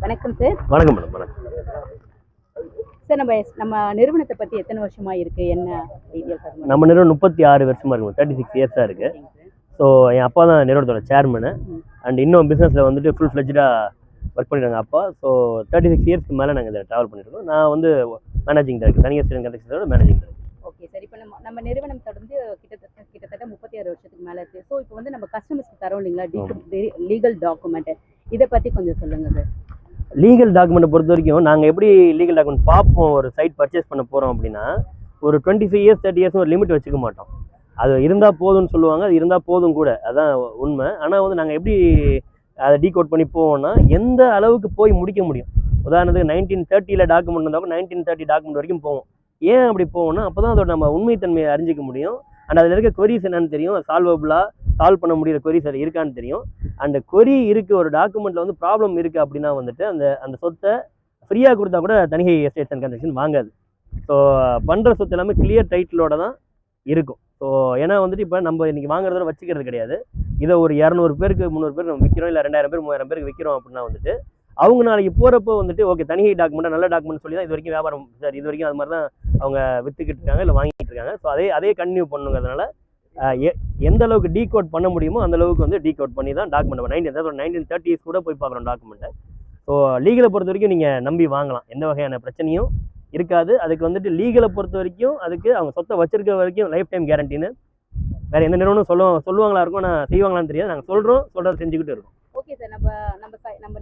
வணக்கம் சார். வணக்கம் மேடம். வணக்கம் சார், நம்ம நிறுவனத்தை பத்தி எத்தனை வருஷமா இருக்கு, என்ன டீடைல்ஸ் அது நம்ம நிறுவனம் 36 வருஷமா இருக்கு, 36 இயர்ஸாக இருக்கு. ஸோ என் அப்பா தான் நிறுவனத்தோட சேர்மனு அண்ட் இன்னும் பிஸ்னஸில் வந்துட்டு ஃபுல் ஃப்ளெஜ்டாக ஒர்க் பண்ணிடுறாங்க அப்பா. ஸோ 36 இயர்ஸ்க்கு மேலே நாங்கள் இதை ட்ராவல் பண்ணியிருக்கோம். நான் வந்து மேனேஜிங் டைரக்டர், தனியார் ஸ்டூடெண்ட் கன்ஸ்ட்ரக்ஷனோட மேனேஜிங் டைரக்டர். Okay sir. இப்போ நம்ம நிறுவனம் தொடர்ந்து கிட்டத்தட்ட 36 வருஷத்துக்கு மேலே இருக்கு. ஸோ இப்போ வந்து நம்ம கஸ்டமர்ஸ்க்கு தரோம் இல்லைங்களா லீகல் டாக்குமெண்ட், இதை பற்றி கொஞ்சம் சொல்லுங்க சார். லீகல் டாக்குமெண்ட்டை பொறுத்த வரைக்கும் நாங்கள் எப்படி லீகல் டாக்குமெண்ட் பார்ப்போம், ஒரு சைட் பர்ச்சேஸ் பண்ண போகிறோம் அப்படின்னா ஒரு 25 இயர்ஸ் 30 இயர்ஸ் ஒரு லிமிட் வச்சுக்க மாட்டோம். அது இருந்தால் போதும்னு சொல்லுவாங்க, அது இருந்தால் போதும் கூட, அதுதான் உண்மை. ஆனால் வந்து நாங்கள் எப்படி அதை டீகோட் பண்ணி போவோம்னா எந்த அளவுக்கு போய் முடிக்க முடியும். உதாரணத்துக்கு 1930 டாக்குமெண்ட் இருந்தால் 1930 டாக்குமெண்ட் வரைக்கும் போவோம். ஏன் அப்படி போவோம்னா அப்போ தான் அதோட நம்ம உண்மைத்தன்மையை அறிஞ்சிக்க முடியும். அண்ட் அதில் இருக்க கொரிஸ் என்னன்னு தெரியும், சால்வ் பண்ண முடியிற கொரிஸ் அது இருக்கான்னு தெரியும். அந்த கொரி இருக்குது, ஒரு டாக்குமெண்ட்டில் வந்து ப்ராப்ளம் இருக்குது அப்படின்னா வந்துட்டு அந்த சொத்தை ஃப்ரீயாக கொடுத்தா கூட Thanigai estates and construction வாங்காது. So பண்ணுற சொத்து எல்லாமே கிளியர் டைட்டிலோட தான் இருக்கும். ஸோ ஏன்னா வந்துட்டு இப்போ நம்ம இன்றைக்கி வாங்குறதோட வச்சுக்கிறது கிடையாது. இதை ஒரு 200 பேருக்கு 300 பேருக்கு நம்ம விற்கிறோம், இல்லை 2000 பேர் 3000 பேருக்கு விற்கிறோம் அப்படின்னா வந்துட்டு அவங்க நாளைக்கு போகிறப்போ வந்துட்டு ஓகே தனிகை டாக்குமெண்ட்டாக நல்ல டாக்குமெண்ட் சொல்லி தான் இது வரைக்கும் வியாபாரம் சார், இது வரைக்கும் அது மாதிரி தான் அவங்க விற்றுக்கிட்டு இருக்காங்க, இல்லை வாங்கிட்டு இருக்காங்க. ஸோ அதே கண்டினியூ பண்ணுங்கிறதுனால எந்த அளவுக்கு டீகோட் பண்ண முடியுமோ அந்த அளவுக்கு வந்து டீகோட் பண்ணி தான் டாக்குமெண்ட் 1930s கூட போய் பார்க்குறோம் டாக்குமெண்ட்டை. ஸோ லீகலை பொறுத்த வரைக்கும் நீங்கள் நம்பி வாங்கலாம், எந்த வகையான பிரச்சனையும் இருக்காது. அதுக்கு வந்துட்டு லீகலை பொறுத்த வரைக்கும் அதுக்கு அவங்க சொத்தை வச்சிருக்க வரைக்கும் லைஃப் டைம் கேரண்டின்னு வேறு எந்த நிறுவனம் சொல்லுவாங்களா இருக்கும், நான் செய்வாங்களான்னு தெரியாது. நாங்கள் சொல்கிறத செஞ்சுக்கிட்டு இருக்கோம். Okay sir. நம்ம